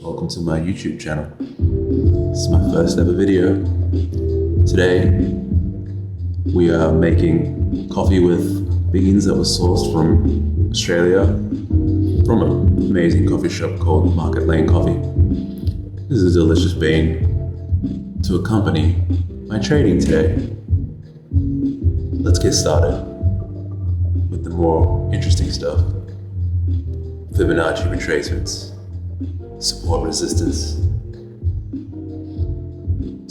Welcome to my YouTube channel. This is my first ever video. Today, we are making coffee with beans that were sourced from Australia from an amazing coffee shop called Market Lane Coffee. This is a delicious bean to accompany my trading today. Let's get started with the more interesting stuff. Fibonacci retracements, support resistance,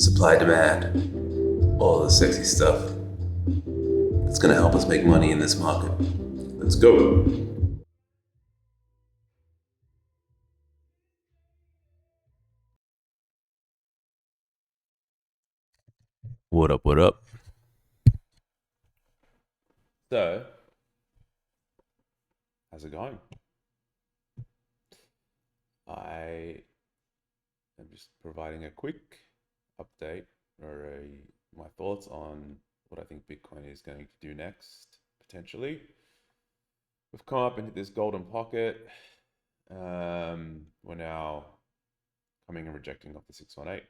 supply demand, all the sexy stuff that's gonna help us make money in this market. Let's go. What up, what up? So, how's it going? I am just providing a quick update or my thoughts on what I think Bitcoin is going to do next, potentially. We've come up and hit this golden pocket. We're now coming and rejecting off the 618.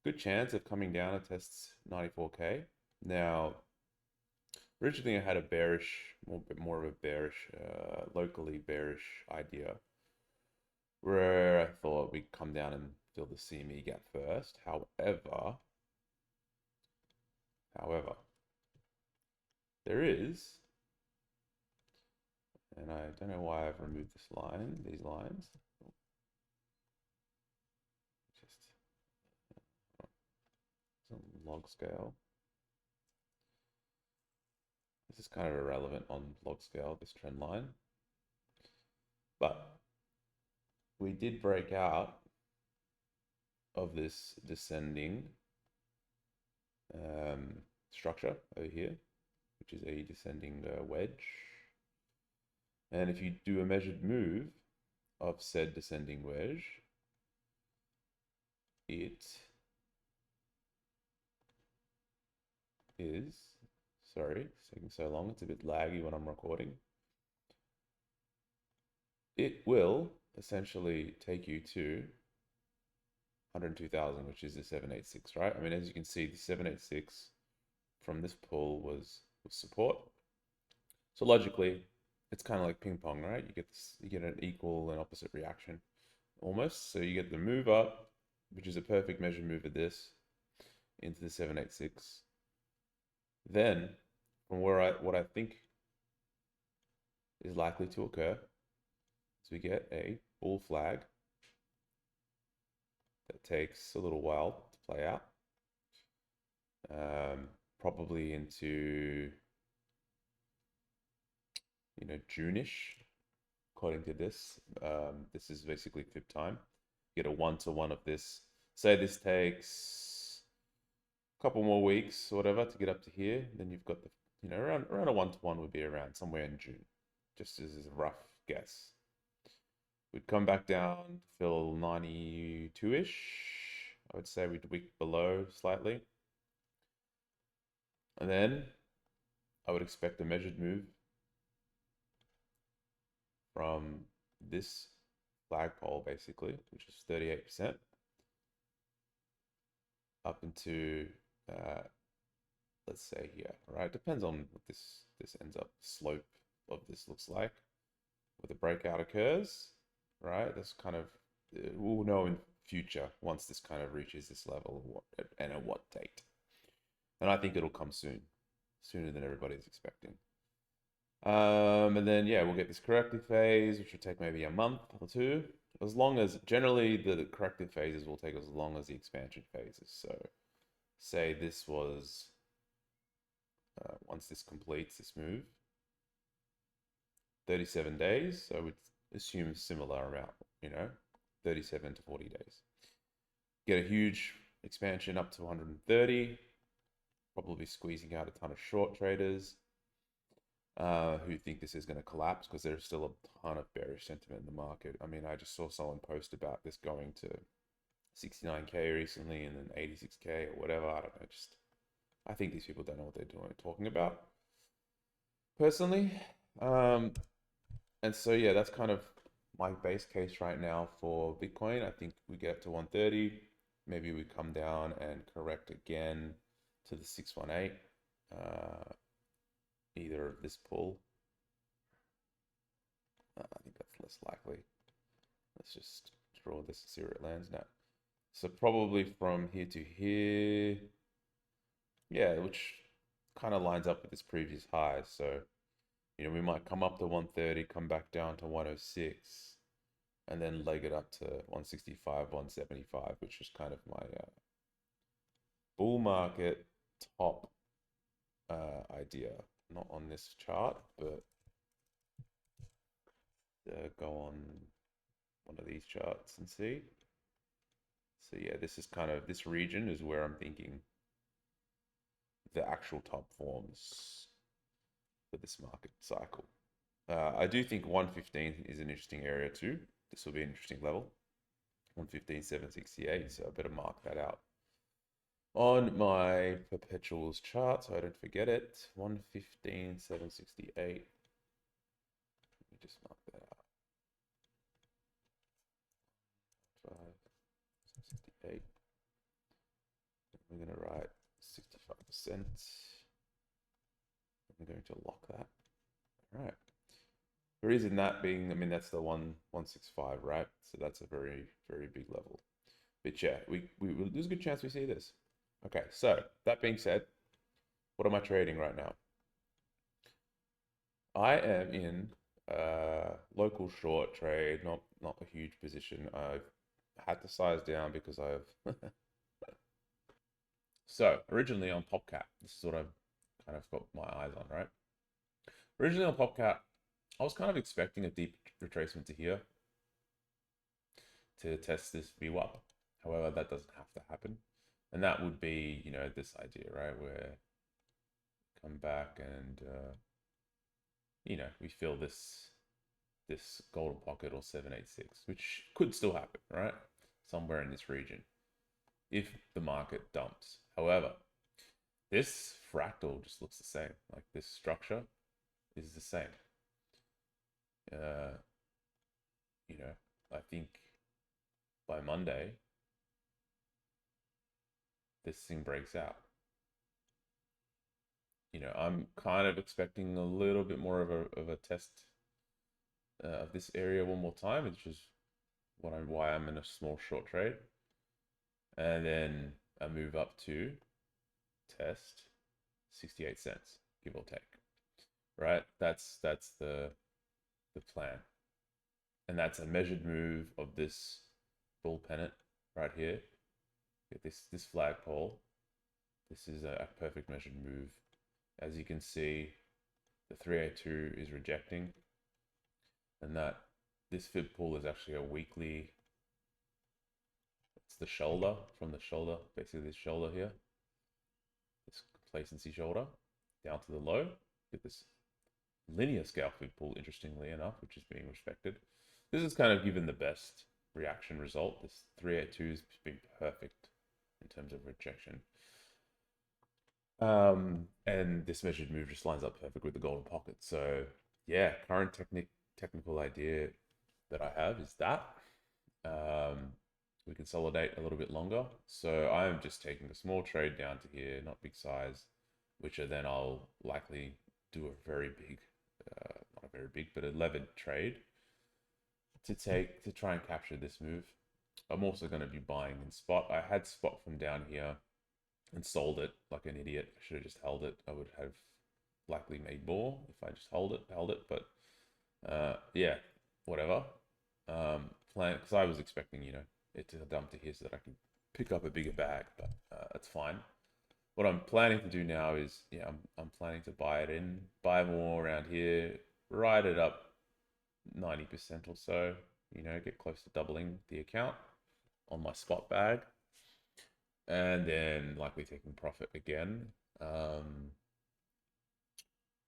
Good chance of coming down to test 94K. Now, originally I had a bit more of a bearish, locally bearish idea, where I thought we'd come down and fill the CME gap first. However, there is, and I don't know why I've removed these lines. Just some log scale. This is kind of irrelevant on log scale, this trend line. But we did break out of this descending structure over here, which is a descending wedge. And if you do a measured move of said descending wedge, it is, sorry, it's taking so long, it's a bit laggy when I'm recording. It will essentially take you to 102,000, which is the 786, right? I mean, as you can see, the 786 from this pull was support. So logically, it's kind of like ping pong, right? You get an equal and opposite reaction almost. So you get the move up, which is a perfect measure move of this, into the 786. Then, from what I think is likely to occur, is we get a bull flag that takes a little while to play out, probably into June-ish, according to this. This is basically fib time. Get a 1-to-1 of this. Say this takes a couple more weeks or whatever to get up to here, then you've got the around a 1-to-1 would be around somewhere in June, just as a rough guess. We'd come back down, fill 92-ish. I would say we'd wick below slightly. And then I would expect a measured move from this flagpole, basically, which is 38%, up into, let's say here, right? Depends on what this ends up, slope of this looks like. Where the breakout occurs, right? That's kind of, we'll know in future once this kind of reaches this level and at what date. And I think it'll come soon, sooner than everybody's expecting. And then, yeah, we'll get this corrective phase, which will take maybe a month or two, as long as generally the corrective phases will take as long as the expansion phases. So say this was, once this completes this move, 37 days. So we'd assume a similar amount, 37 to 40 days. Get a huge expansion up to 130, probably squeezing out a ton of short traders who think this is going to collapse because there's still a ton of bearish sentiment in the market. I mean, I just saw someone post about this going to 69K recently and then 86K or whatever. I don't know. I think these people don't know what they're talking about, personally. And so, yeah, that's kind of my base case right now for Bitcoin, I think we get up to 130. Maybe we come down and correct again to the 618. Either of this pull. I think that's less likely. Let's just draw this and see where it lands now. So probably from here to here. Yeah, which kind of lines up with this previous high. So, we might come up to 130, come back down to 106, and then leg it up to 165, 175, which is kind of my bull market top idea. Not on this chart, but go on one of these charts and see. So yeah, this is kind of, this region is where I'm thinking the actual top forms for this market cycle. I do think 115 is an interesting area too. This will be an interesting level. 115,768, so I better mark that out on my perpetuals chart so I don't forget it. 115,768. Let me just mark that out. 5,768. We're going to write 65%. I'm going to lock that. All right. The reason that being, I mean, that's the 165, right? So that's a very, very big level. But yeah, there's a good chance we see this. Okay, so that being said, what am I trading right now? I am in local short trade, not a huge position. I've had to size down because I've so originally on POPCAT, this is what I've kind of got my eyes on, right? Originally on POPCAT, I was kind of expecting a deep retracement to here to test this VWAP. However, that doesn't have to happen. And that would be, this idea, right? Where come back and, we fill this golden pocket or 786, which could still happen, right? Somewhere in this region, if the market dumps. However, this fractal just looks the same. Like this structure is the same. I think by Monday, this thing breaks out. I'm kind of expecting a little bit more of a test of this area one more time, which is why I'm in a small short trade. And then I move up to test 68 cents, give or take. Right? That's the plan. And that's a measured move of this bull pennant right here. Get this flagpole. This is a perfect measured move. As you can see, the 382 is rejecting, and that this fib pull is actually a weekly. It's the shoulder, from the shoulder, basically this shoulder here, this complacency shoulder down to the low. Get this linear scale fib pull, interestingly enough, which is being respected. This is kind of given the best reaction result. This 382 has been perfect in terms of rejection. And this measured move just lines up perfect with the golden pocket. So yeah, current technical idea that I have is that we consolidate a little bit longer. So I'm just taking a small trade down to here, not big size, which then I'll likely do a very big, not a very big, but a levered trade to try and capture this move. I'm also going to be buying in spot. I had spot from down here and sold it like an idiot. I should have just held it. I would have likely made more if I just held it. But yeah, whatever. Plan, because I was expecting it to dump to here so that I could pick up a bigger bag, but that's fine. What I'm planning to do now is I'm planning to buy more around here, ride it up 90% or so. Get close to doubling the account on my spot bag, and then likely taking profit again,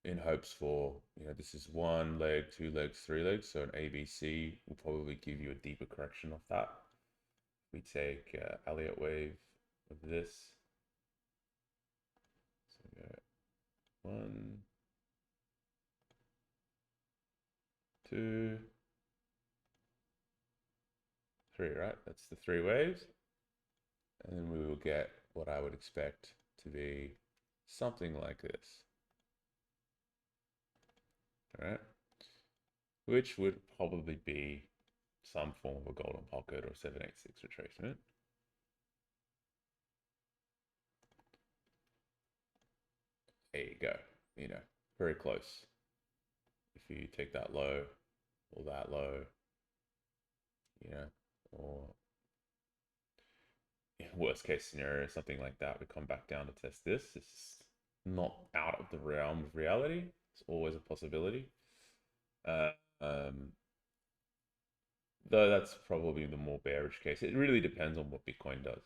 in hopes for, this is one leg, two legs, three legs. So an ABC will probably give you a deeper correction of that. We take Elliott wave of this. So we go 1, 2, 3, right? That's the 3 waves. And then we will get what I would expect to be something like this. All right? Which would probably be some form of a golden pocket or 786 retracement. There you go. You know, very close. If you take that low or that low, you know, or worst case scenario, something like that, we come back down to test this. It's not out of the realm of reality. It's always a possibility. Uh, um, though that's probably the more bearish case. It really depends on what Bitcoin does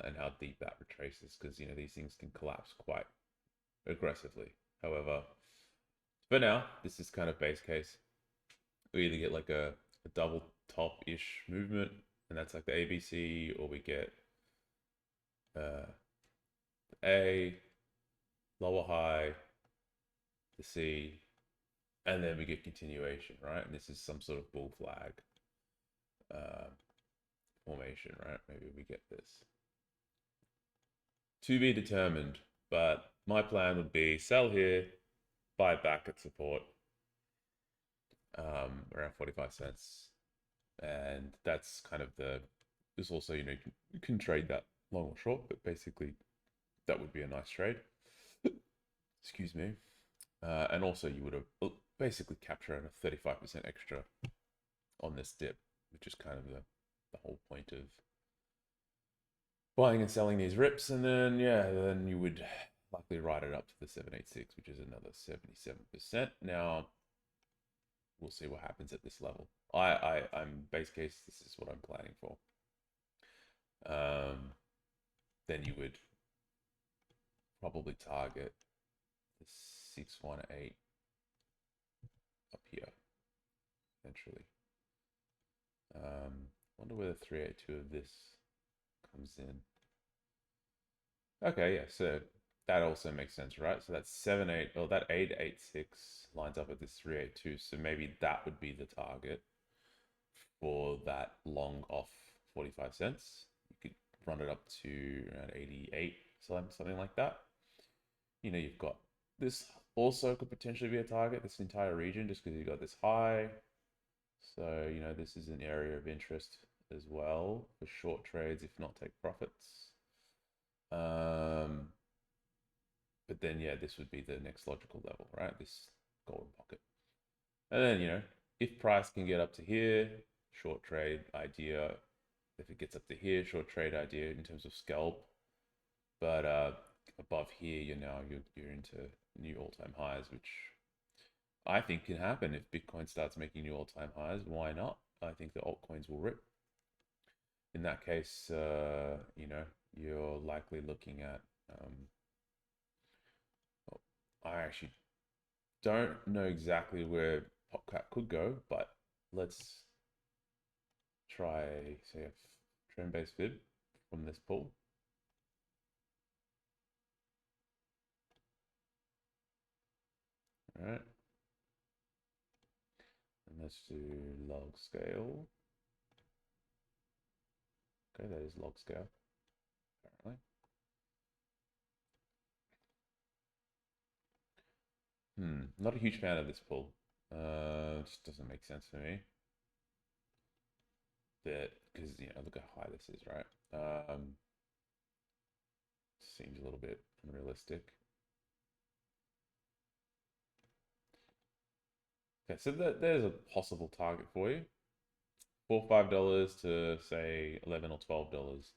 and how deep that retraces, because you know these things can collapse quite aggressively. However, for now, this is kind of base case. We either get like a double top-ish movement, and that's like the ABC, or we get A, lower high, the C, and then we get continuation, right? And this is some sort of bull flag uh, formation, right? Maybe we get this. To be determined, but my plan would be sell here, buy back at support around 45 cents. And that's kind of there's also, you know, you can trade that long or short, but basically that would be a nice trade. Excuse me. And also you would have basically captured a 35% extra on this dip, which is kind of the whole point of buying and selling these rips. And then, yeah, then you would likely ride it up to the 786, which is another 77%. Now, we'll see what happens at this level. I'm base case, this is what I'm planning for. Then you would probably target the 618 up here, eventually. Wonder where the 382 of this comes in. Okay, yeah, so that also makes sense, right? So that's 78, or that 886 lines up with this 382. So maybe that would be the target for that long off 45 cents. You could run it up to around 88, something like that. You know, you've got this also could potentially be a target, this entire region, just because you've got this high. So, you know, this is an area of interest as well for short trades, if not take profits. But then, yeah, this would be the next logical level, right? This golden pocket. And then, you know, if price can get up to here, short trade idea. If it gets up to here, short trade idea in terms of scalp. But above here, you're into new all-time highs, which I think can happen if Bitcoin starts making new all-time highs. Why not? I think the altcoins will rip. In that case, you know, you're likely looking at. I actually don't know exactly where POPCAT could go, but let's try, say, a trend-based fib from this pool. All right. And let's do log scale. Okay, that is log scale, apparently. Not a huge fan of this pull. Just doesn't make sense for me. That because you know, look how high this is, right? Seems a little bit unrealistic. Okay, so there's a possible target for you. $4 or $5 to say 11 or $12.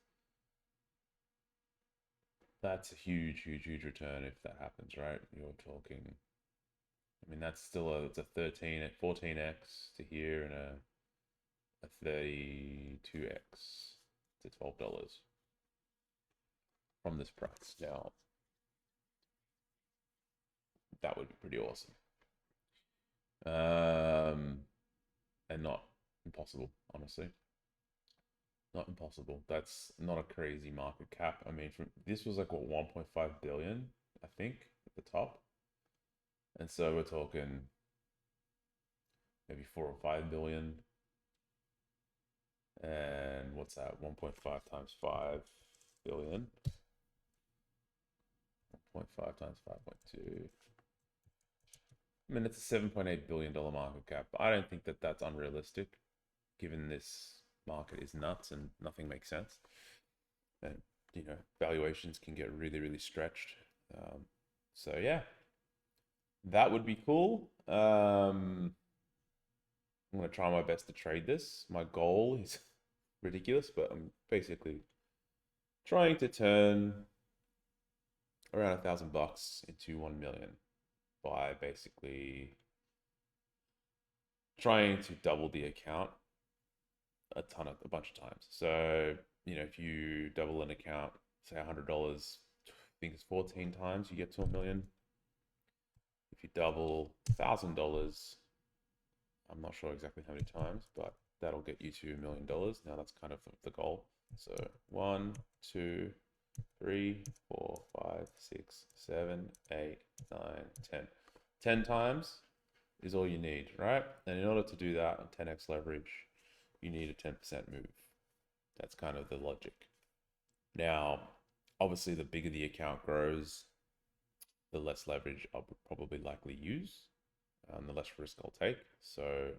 That's a huge, huge, huge return if that happens, right? You're talking, I mean, that's still it's a 13 at 14x to here and a 32x to $12 from this price. Now, that would be pretty awesome. And not impossible, honestly. Not impossible. That's not a crazy market cap. I mean, this was like what 1.5 billion, I think, at the top. And so we're talking maybe 4 or 5 billion And what's that? 1.5 times 5 billion. 1.5 times 5.2. I mean, it's a $7.8 billion market cap. But I don't think that that's unrealistic, given this market is nuts and nothing makes sense. And, valuations can get really, really stretched. So, yeah, that would be cool. I'm going to try my best to trade this. My goal is ridiculous, but I'm basically trying to turn around $1,000 into 1 million by basically trying to double the account a bunch of times. So, if you double an account, say $100, I think it's 14 times, you get to 1 million. If you double $1,000, I'm not sure exactly how many times, but that'll get you to $1 million. Now that's kind of the goal. So 1, 2, 3, 4, 5, 6, 7, 8, 9, 10. 10 times is all you need, right? And in order to do that, 10x leverage, you need a 10% move. That's kind of the logic. Now, obviously, the bigger the account grows, the less leverage I'll probably likely use, the less risk I'll take. So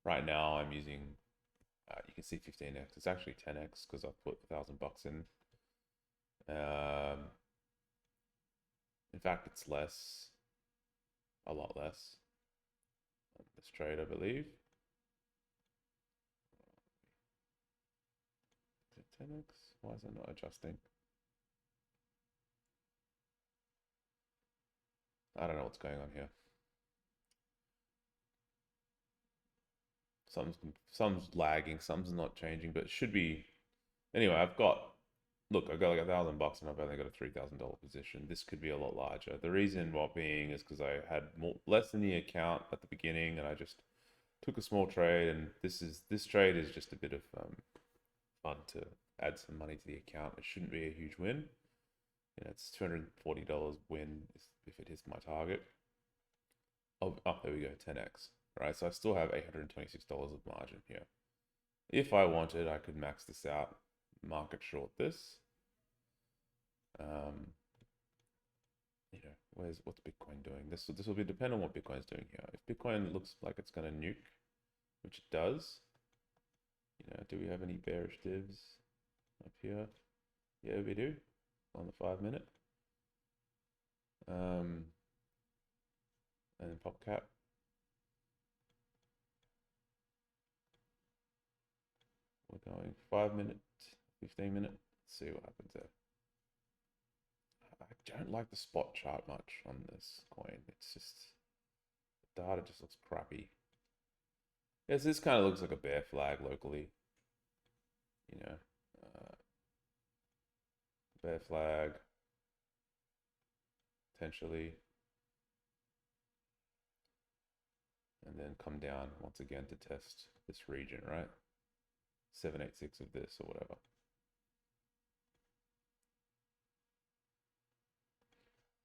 right now I'm using, you can see 15x. It's actually 10x because I put $1,000 in. In fact, it's less, a lot less. This trade, I believe. Is it 10x? Why is it not adjusting? I don't know what's going on here. Some's lagging, some's not changing, but it should be. Anyway, I got like $1,000 and I've only got a $3,000 position. This could be a lot larger. The reason what being is because I had less in the account at the beginning, and I just took a small trade. And this trade is just a bit of fun to add some money to the account. It shouldn't be a huge win. It's $240 win if it hits my target. Oh, there we go, 10x. Right, so I still have $826 of margin here. If I wanted, I could max this out, market short this. What's Bitcoin doing? This will be depend on what Bitcoin's doing here. If Bitcoin looks like it's going to nuke, which it does, do we have any bearish divs up here? Yeah, we do on the 5-minute. And then POPCAT. We're going 5-minute, 15-minute. Let's see what happens there. I don't like the spot chart much on this coin. It's just, the data just looks crappy. Yes, this kind of looks like a bear flag locally. Bear flag, potentially. And then come down once again to test this region, right? 786 of this or whatever.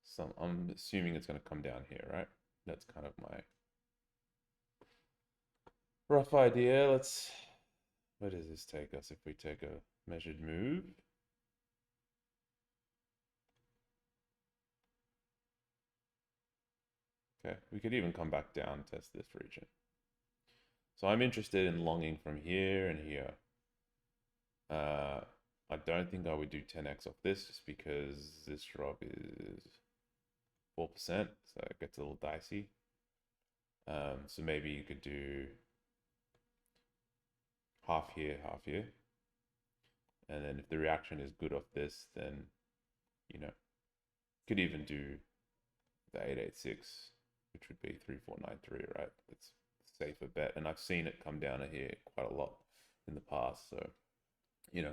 So I'm assuming it's going to come down here, right? That's kind of my rough idea. Where does this take us if we take a measured move? Okay, we could even come back down, test this region. So I'm interested in longing from here and here. I don't think I would do 10x off this just because this drop is 4%, so it gets a little dicey. So maybe you could do half here, half here. And then if the reaction is good off this, then, could even do the 886, which would be 3493, right? It's a safer bet. And I've seen it come down here quite a lot in the past. So,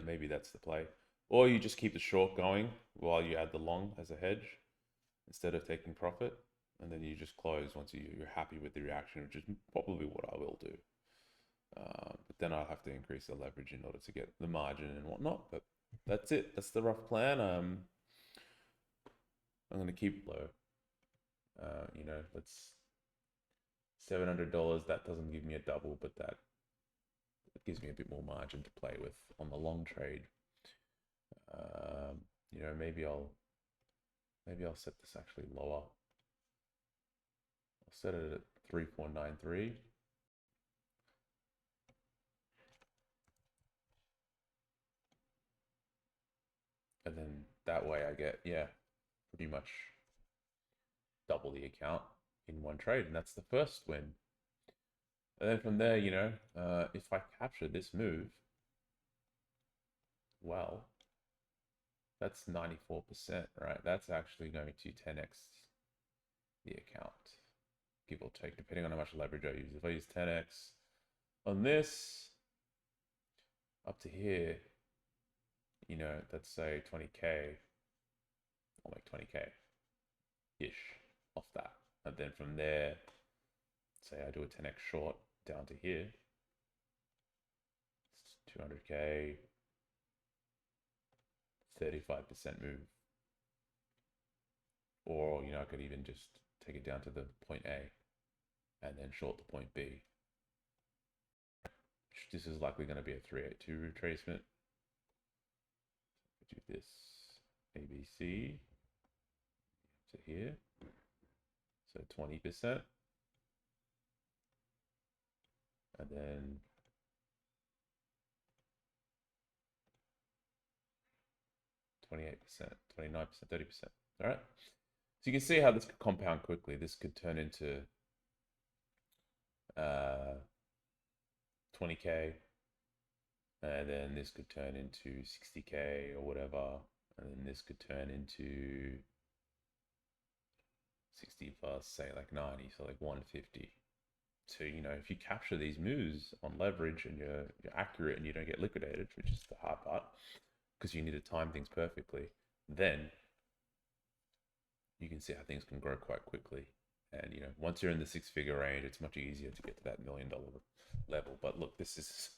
maybe that's the play. Or you just keep the short going while you add the long as a hedge instead of taking profit. And then you just close once you're happy with the reaction, which is probably what I will do. But then I'll have to increase the leverage in order to get the margin and whatnot. But that's it. That's the rough plan. I'm going to keep low. That's $700. That doesn't give me a double, but that It gives me a bit more margin to play with on the long trade. You know, maybe I'll set this actually lower. I'll set it at 3.93. And then that way I get, yeah, pretty much double the account in one trade. And that's the first win. And then from there, you know, if I capture this move, well, that's 94%, right? That's actually going to 10x the account, give or take, depending on how much leverage I use. If I use 10x on this up to here, you know, let's say 20K, I'll make 20K-ish off that. And then from there, say I do a 10x short down to here, it's 200K, 35% move. Or, you know, I could even just take it down to the point A and then short the point B. This is likely going to be a 382 retracement. Do this ABC to here, so 20%, and then 28%, 29%, 30%. All right. So you can see how this could compound quickly. This could turn into 20K, and then this could turn into 60K or whatever, and then this could turn into 60 plus, say like 90, so like 150. So, you know, if you capture these moves on leverage and you're accurate and you don't get liquidated, which is the hard part, because you need to time things perfectly, then you can see how things can grow quite quickly. And, you know, once you're in the six-figure range, it's much easier to get to that $1 million level. But look, this is,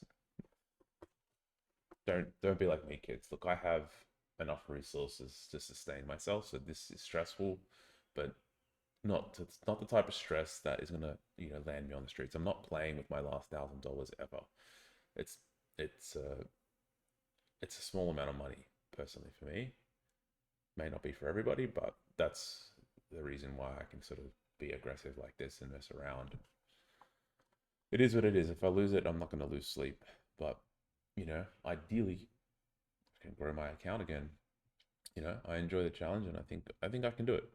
don't be like me, kids. Look, I have enough resources to sustain myself, so this is stressful, but not the type of stress that is gonna, you know, land me on the streets. I'm not playing with my last $1,000 ever. It's a small amount of money personally for me. May not be for everybody, but that's the reason why I can sort of be aggressive like this and mess around. It is what it is. If I lose it, I'm not going to lose sleep. But, you know, ideally, I can grow my account again. You know, I enjoy the challenge, and I think I can do it.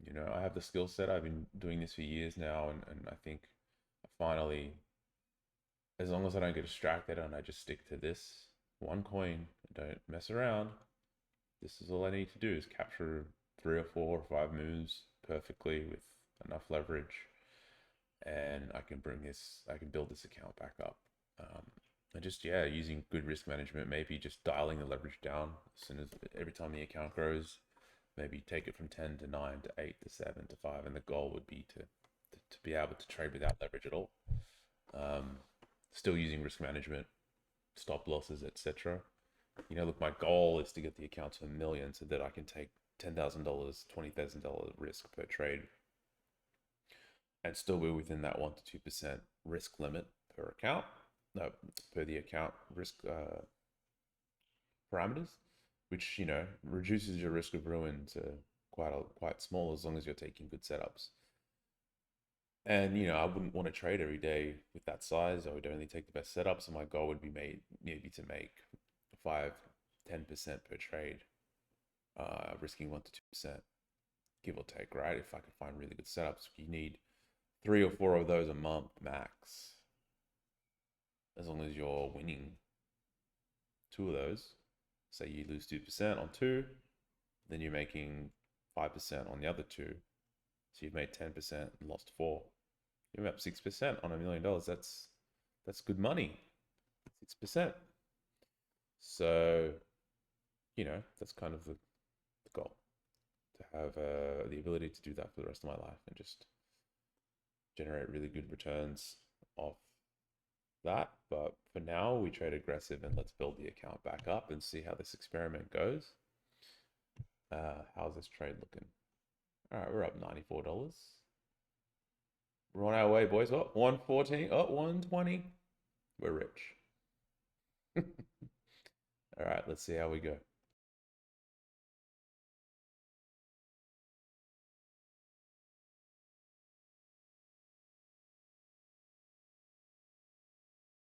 You know, I have the skill set. I've been doing this for years now, and I think I finally, as long as I don't get distracted and I just stick to this one coin, don't mess around, this is all I need to do is capture 3 or 4 or 5 moves perfectly with enough leverage, and I can build this account back up. And just, yeah, using good risk management, maybe just dialing the leverage down as soon as every time the account grows, maybe take it from 10 to 9 to 8 to 7 to 5, and the goal would be to be able to trade without leverage at all. Still using risk management, stop losses, etc. You know, look, my goal is to get the account to $1 million so that I can take $10,000, $20,000 risk per trade and still be within that 1 to 2% risk limit per account, no, per the account risk parameters, which, you know, reduces your risk of ruin to quite small as long as you're taking good setups. And, you know, I wouldn't want to trade every day with that size. I would only take the best setups, and my goal would be maybe to make 5-10% per trade, risking 1 to 2%, give or take, right? If I could find really good setups, you need 3 or 4 of those a month max. As long as you're winning 2 of those, say you lose 2% on 2, then you're making 5% on the other 2. So you've made 10% and lost 4. You're up 6% on $1 million. That's good money. 6%. So, you know, that's kind of the goal, to have the ability to do that for the rest of my life and just generate really good returns off that. But for now, we trade aggressive, and let's build the account back up and see how this experiment goes. How's this trade looking? All right, we're up $94. We're on our way, boys. Oh, 114. Oh, 120. We're rich. All right, let's see how we go.